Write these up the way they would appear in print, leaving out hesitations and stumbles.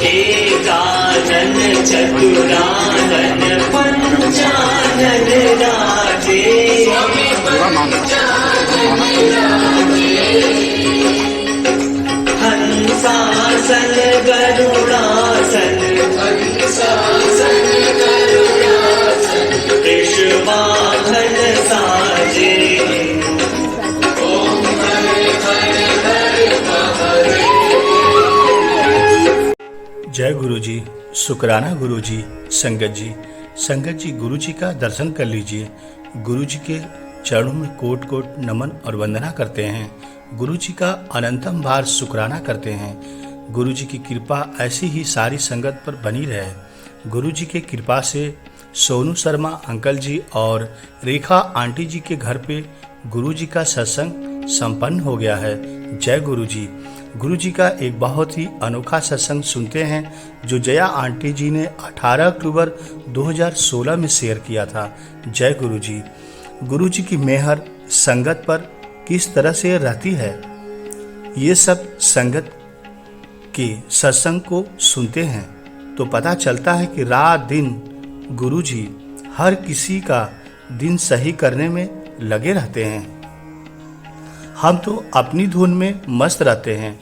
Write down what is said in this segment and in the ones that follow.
एकानन चतुरानन पंचानन राजे हंसासन गरुड़ासन वृषवाहन साजे जय गुरु जी, शुक्राना गुरु जी, संगत जी गुरु जी का दर्शन कर लीजिए। गुरु जी के चरणों में कोट कोट नमन और वंदना करते हैं। गुरु जी का अनंतम बार शुक्राना करते हैं। गुरु जी की कृपा ऐसी ही सारी संगत पर बनी रहे। गुरु जी के कृपा से सोनू शर्मा अंकल जी और रेखा आंटी जी के घर पे गुरु जी का सत्संग संपन्न हो गया है। जय गुरु जी। गुरु जी का एक बहुत ही अनोखा सत्संग सुनते हैं जो जया आंटी जी ने 18 अक्टूबर 2016 में शेयर किया था। जय गुरु जी। गुरु जी की मेहर संगत पर किस तरह से रहती है, ये सब संगत के सत्संग को सुनते हैं तो पता चलता है कि रात दिन गुरु जी हर किसी का दिन सही करने में लगे रहते हैं। हम तो अपनी धुन में मस्त रहते हैं।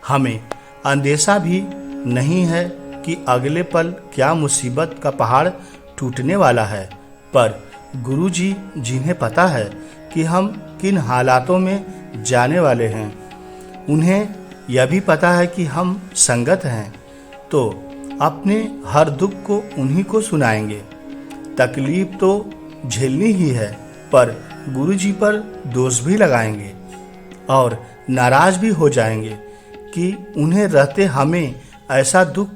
हमें अंदेशा भी नहीं है कि अगले पल क्या मुसीबत का पहाड़ टूटने वाला है। पर गुरु जी जिन्हें पता है कि हम किन हालातों में जाने वाले हैं, उन्हें यह भी पता है कि हम संगत हैं, तो अपने हर दुख को उन्हीं को सुनाएंगे। तकलीफ तो झेलनी ही है, पर गुरु जी पर दोष भी लगाएंगे और नाराज भी हो जाएंगे कि उन्हें रहते हमें ऐसा दुख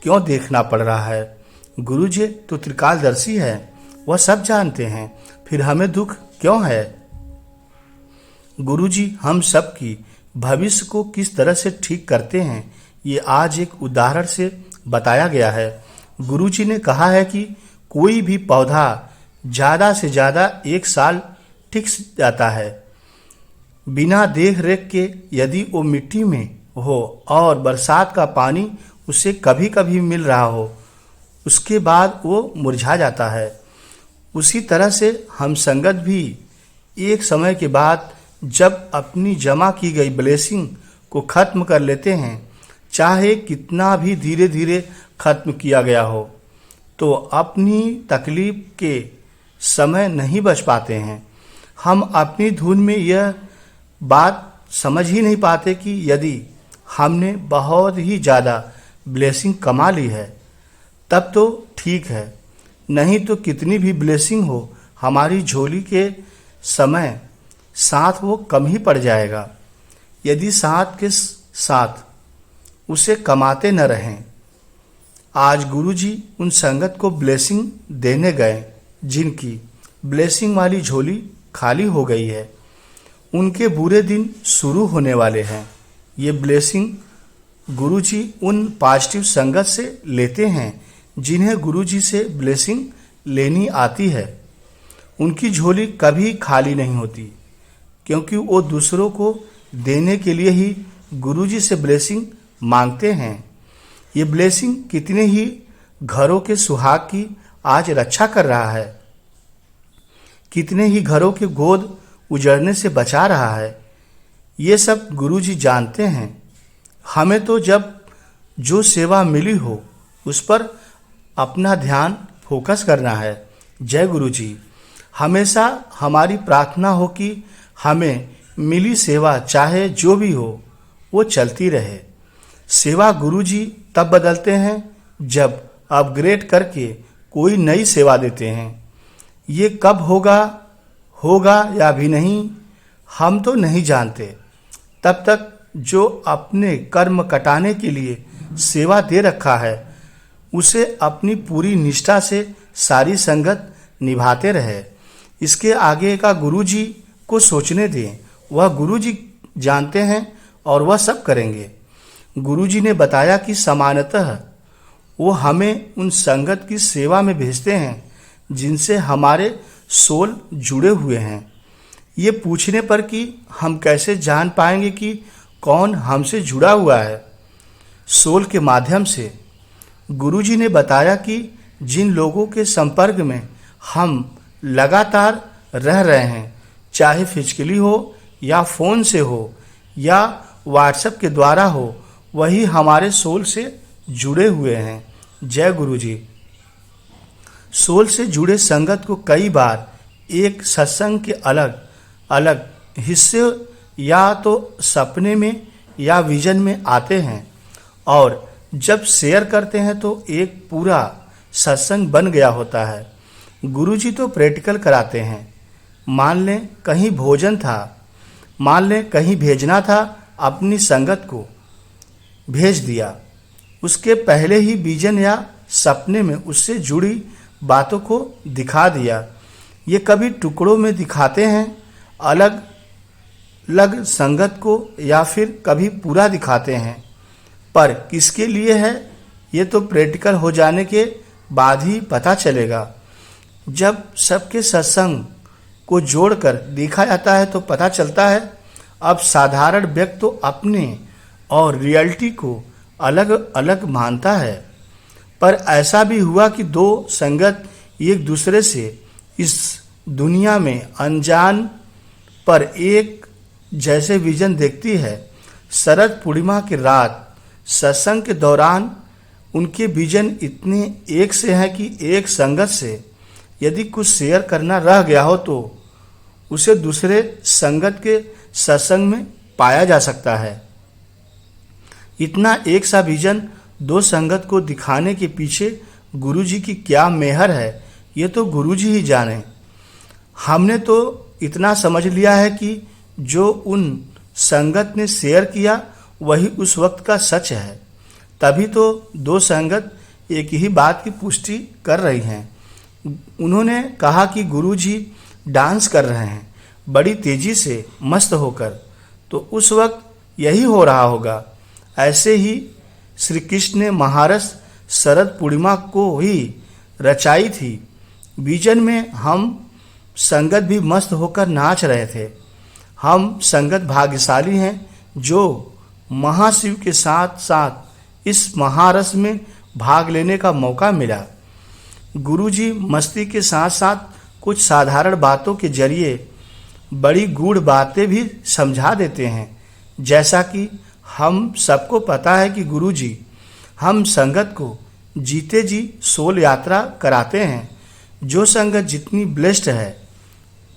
क्यों देखना पड़ रहा है। गुरु जी तो त्रिकालदर्शी है, वह सब जानते हैं, फिर हमें दुख क्यों है। गुरु जी हम सब की भविष्य को किस तरह से ठीक करते हैं, ये आज एक उदाहरण से बताया गया है। गुरु जी ने कहा है कि कोई भी पौधा ज़्यादा से ज़्यादा 1 साल टिक जाता है बिना देख रेख के। यदि वो मिट्टी में हो और बरसात का पानी उसे कभी कभी मिल रहा हो, उसके बाद वो मुरझा जाता है। उसी तरह से हम संगत भी एक समय के बाद जब अपनी जमा की गई ब्लेसिंग को ख़त्म कर लेते हैं, चाहे कितना भी धीरे धीरे ख़त्म किया गया हो, तो अपनी तकलीफ के समय नहीं बच पाते हैं। हम अपनी धुन में यह बात समझ ही नहीं पाते कि यदि हमने बहुत ही ज़्यादा ब्लेसिंग कमा ली है तब तो ठीक है, नहीं तो कितनी भी ब्लेसिंग हो हमारी झोली के समय साथ वो कम ही पड़ जाएगा यदि साथ के साथ उसे कमाते न रहें। आज गुरुजी उन संगत को ब्लेसिंग देने गए जिनकी ब्लेसिंग वाली झोली खाली हो गई है। उनके बुरे दिन शुरू होने वाले हैं। ये ब्लेसिंग गुरुजी उन पॉजिटिव संगत से लेते हैं जिन्हें गुरुजी से ब्लेसिंग लेनी आती है। उनकी झोली कभी खाली नहीं होती, क्योंकि वो दूसरों को देने के लिए ही गुरुजी से ब्लेसिंग मांगते हैं। ये ब्लेसिंग कितने ही घरों के सुहाग की आज रक्षा कर रहा है, कितने ही घरों के गोद उजड़ने से बचा रहा है। ये सब गुरुजी जानते हैं। हमें तो जब जो सेवा मिली हो उस पर अपना ध्यान फोकस करना है। जय गुरुजी। हमेशा हमारी प्रार्थना हो कि हमें मिली सेवा चाहे जो भी हो वो चलती रहे। सेवा गुरुजी तब बदलते हैं जब अपग्रेड करके कोई नई सेवा देते हैं। ये कब होगा या भी नहीं, हम तो नहीं जानते। तब तक जो अपने कर्म कटाने के लिए सेवा दे रखा है उसे अपनी पूरी निष्ठा से सारी संगत निभाते रहे। इसके आगे का गुरुजी को सोचने दें, वह गुरुजी जानते हैं और वह सब करेंगे। गुरुजी ने बताया कि सामान्यतः वो हमें उन संगत की सेवा में भेजते हैं जिनसे हमारे सोल जुड़े हुए हैं। ये पूछने पर कि हम कैसे जान पाएंगे कि कौन हमसे जुड़ा हुआ है? सोल के माध्यम से। गुरुजी ने बताया कि जिन लोगों के संपर्क में हम लगातार रह रहे हैं, चाहे फिजिकली हो या फ़ोन से हो या व्हाट्सएप के द्वारा हो, वही हमारे सोल से जुड़े हुए हैं। जय गुरु जी। सोल से जुड़े संगत को कई बार एक सत्संग के अलग अलग हिस्से या तो सपने में या विजन में आते हैं और जब शेयर करते हैं तो एक पूरा सत्संग बन गया होता है। गुरुजी तो प्रैक्टिकल कराते हैं। मान लें कहीं भोजन था, मान लें कहीं भेजना था, अपनी संगत को भेज दिया। उसके पहले ही विजन या सपने में उससे जुड़ी बातों को दिखा दिया। ये कभी टुकड़ों में दिखाते हैं अलग अलग संगत को या फिर कभी पूरा दिखाते हैं, पर किसके लिए है ये तो प्रैक्टिकल हो जाने के बाद ही पता चलेगा। जब सबके सत्संग को जोड़कर देखा जाता है तो पता चलता है अब साधारण व्यक्ति तो अपने और रियलिटी को अलग अलग मानता है। पर ऐसा भी हुआ कि दो संगत एक दूसरे से इस दुनिया में अनजान पर एक जैसे विजन देखती है। शरद पूर्णिमा की रात सत्संग के दौरान उनके विजन इतने एक से हैं कि एक संगत से यदि कुछ शेयर करना रह गया हो तो उसे दूसरे संगत के सत्संग में पाया जा सकता है। इतना एक सा विजन दो संगत को दिखाने के पीछे गुरुजी की क्या मेहर है, ये तो गुरुजी ही जाने। हमने तो इतना समझ लिया है कि जो उन संगत ने शेयर किया वही उस वक्त का सच है। तभी तो दो संगत एक ही बात की पुष्टि कर रही हैं। उन्होंने कहा कि गुरुजी डांस कर रहे हैं बड़ी तेजी से मस्त होकर, तो उस वक्त यही हो रहा होगा। ऐसे ही श्री कृष्ण ने महारस शरद पूर्णिमा को ही रचाई थी। विजन में हम संगत भी मस्त होकर नाच रहे थे। हम संगत भाग्यशाली हैं जो महाशिव के साथ साथ इस महारस में भाग लेने का मौका मिला। गुरुजी मस्ती के साथ साथ कुछ साधारण बातों के जरिए बड़ी गूढ़ बातें भी समझा देते हैं। जैसा कि हम सबको पता है कि गुरुजी हम संगत को जीते जी सोल यात्रा कराते हैं। जो संगत जितनी ब्लेस्ड है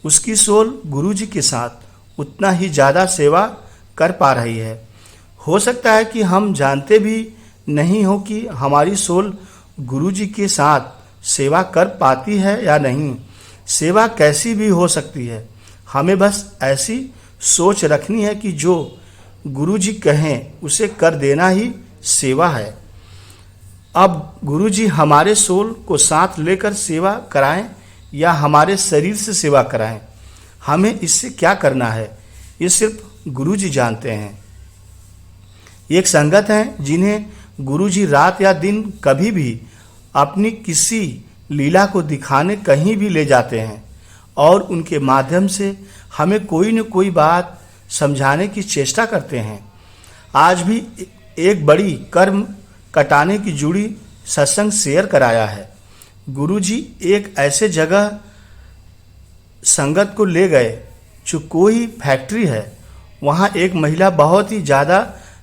उसकी सोल गुरुजी के साथ उतना ही ज़्यादा सेवा कर पा रही है। हो सकता है कि हम जानते भी नहीं हो कि हमारी सोल गुरुजी के साथ सेवा कर पाती है या नहीं। सेवा कैसी भी हो सकती है, हमें बस ऐसी सोच रखनी है कि जो गुरुजी कहें उसे कर देना ही सेवा है। अब गुरुजी हमारे सोल को साथ लेकर सेवा कराएं या हमारे शरीर से सेवा कराएं, हमें इससे क्या करना है ये सिर्फ गुरुजी जानते हैं। एक संगत हैं जिन्हें गुरुजी रात या दिन कभी भी अपनी किसी लीला को दिखाने कहीं भी ले जाते हैं और उनके माध्यम से हमें कोई न कोई बात समझाने की चेष्टा करते हैं। आज भी एक बड़ी कर्म कटाने की जुड़ी सत्संग शेयर कराया है। गुरुजी एक ऐसे जगह संगत को ले गए जो कोई फैक्ट्री है। वहाँ एक महिला बहुत ही ज़्यादा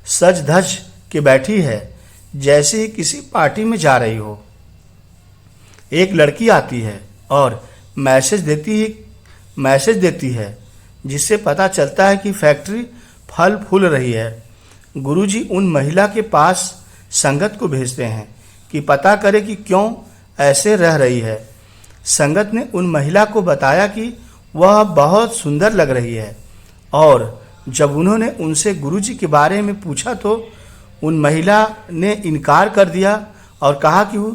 सज धज के बैठी है, जैसे ही किसी पार्टी में जा रही हो। एक लड़की आती है और मैसेज देती है जिससे पता चलता है कि फैक्ट्री फल फूल रही है। गुरुजी उन महिला के पास संगत को भेजते हैं कि पता करे कि क्यों ऐसे रह रही है। संगत ने उन महिला को बताया कि वह बहुत सुंदर लग रही है और जब उन्होंने उनसे गुरुजी के बारे में पूछा तो उन महिला ने इनकार कर दिया और कहा कि वो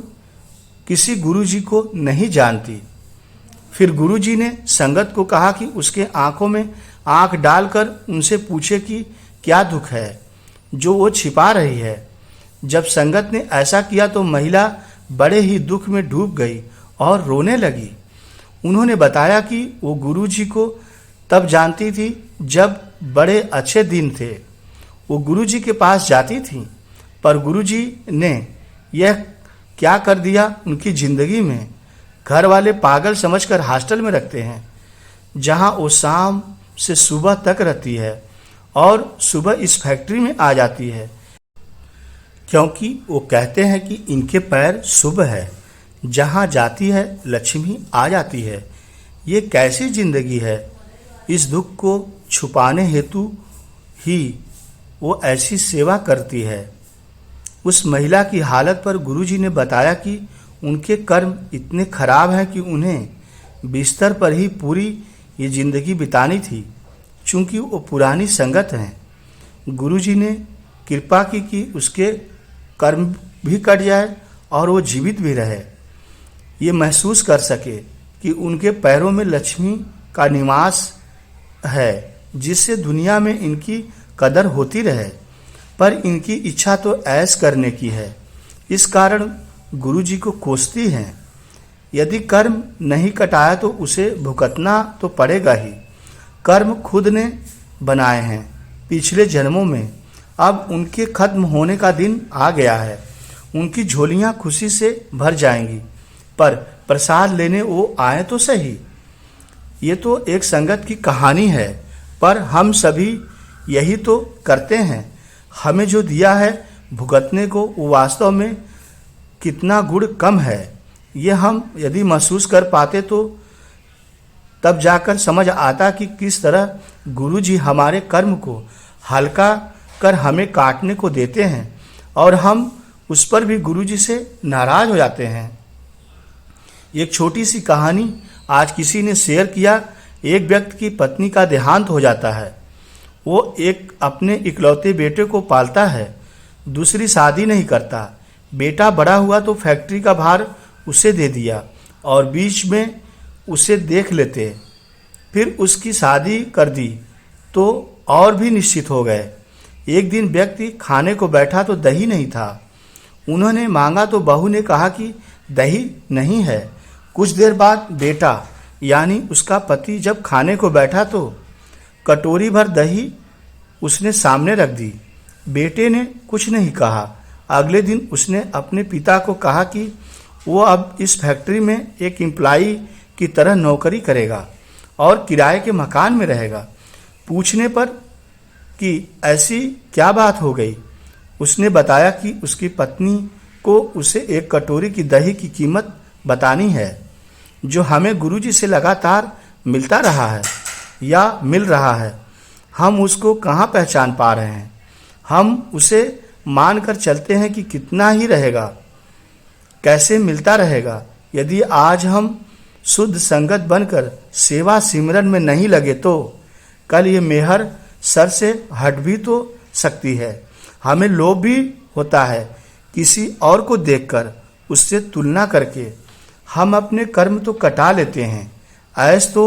किसी गुरुजी को नहीं जानती। फिर गुरुजी ने संगत को कहा कि उसके आंखों में आंख डालकर उनसे पूछे कि क्या दुख है जो वो छिपा रही है। जब संगत ने ऐसा किया तो महिला बड़े ही दुख में डूब गई और रोने लगी। उन्होंने बताया कि वो गुरुजी को तब जानती थी जब बड़े अच्छे दिन थे। वो गुरुजी के पास जाती थी, पर गुरुजी ने यह क्या कर दिया उनकी जिंदगी में। घर वाले पागल समझकर हॉस्टल में रखते हैं, जहां वो शाम से सुबह तक रहती है और सुबह इस फैक्ट्री में आ जाती है, क्योंकि वो कहते हैं कि इनके पैर शुभ है, जहां जाती है लक्ष्मी आ जाती है। ये कैसी जिंदगी है। इस दुख को छुपाने हेतु ही वो ऐसी सेवा करती है। उस महिला की हालत पर गुरुजी ने बताया कि उनके कर्म इतने खराब हैं कि उन्हें बिस्तर पर ही पूरी ये जिंदगी बितानी थी, चूंकि वो पुरानी संगत हैं। गुरुजी ने कृपा की कि उसके कर्म भी कट जाए और वो जीवित भी रहे, ये महसूस कर सके कि उनके पैरों में लक्ष्मी का निवास है, जिससे दुनिया में इनकी कदर होती रहे। पर इनकी इच्छा तो ऐश करने की है, इस कारण गुरुजी को कोसती हैं। यदि कर्म नहीं कटाया तो उसे भुगतना तो पड़ेगा ही। कर्म खुद ने बनाए हैं पिछले जन्मों में, अब उनके खत्म होने का दिन आ गया है। उनकी झोलियां खुशी से भर जाएंगी, पर प्रसाद लेने वो आए तो सही। ये तो एक संगत की कहानी है, पर हम सभी यही तो करते हैं। हमें जो दिया है भुगतने को, वो वास्तव में कितना गुण कम है, ये हम यदि महसूस कर पाते तो तब जाकर समझ आता कि किस तरह गुरुजी हमारे कर्म को हल्का कर हमें काटने को देते हैं और हम उस पर भी गुरुजी से नाराज हो जाते हैं। एक छोटी सी कहानी आज किसी ने शेयर किया। एक व्यक्ति की पत्नी का देहांत हो जाता है। वो एक अपने इकलौते बेटे को पालता है, दूसरी शादी नहीं करता। बेटा बड़ा हुआ तो फैक्ट्री का भार उसे दे दिया और बीच में उसे देख लेते। फिर उसकी शादी कर दी तो और भी निश्चित हो गए। एक दिन व्यक्ति खाने को बैठा तो दही नहीं था। उन्होंने मांगा तो बहू ने कहा कि दही नहीं है। कुछ देर बाद बेटा यानी उसका पति जब खाने को बैठा तो कटोरी भर दही उसने सामने रख दी। बेटे ने कुछ नहीं कहा। अगले दिन उसने अपने पिता को कहा कि वो अब इस फैक्ट्री में एक एम्प्लॉई की तरह नौकरी करेगा और किराए के मकान में रहेगा। पूछने पर कि ऐसी क्या बात हो गई, उसने बताया कि उसकी पत्नी को उसे एक कटोरी की दही की कीमत बतानी है, जो हमें गुरुजी से लगातार मिलता रहा है या मिल रहा है। हम उसको कहाँ पहचान पा रहे हैं। हम उसे मानकर चलते हैं कि कितना ही रहेगा, कैसे मिलता रहेगा। यदि आज हम शुद्ध संगत बनकर सेवा सिमरन में नहीं लगे तो कल ये मेहर सर से हट भी तो सकती है। हमें लोभ भी होता है किसी और को देखकर, उससे तुलना करके हम अपने कर्म तो कटा लेते हैं। ऐस तो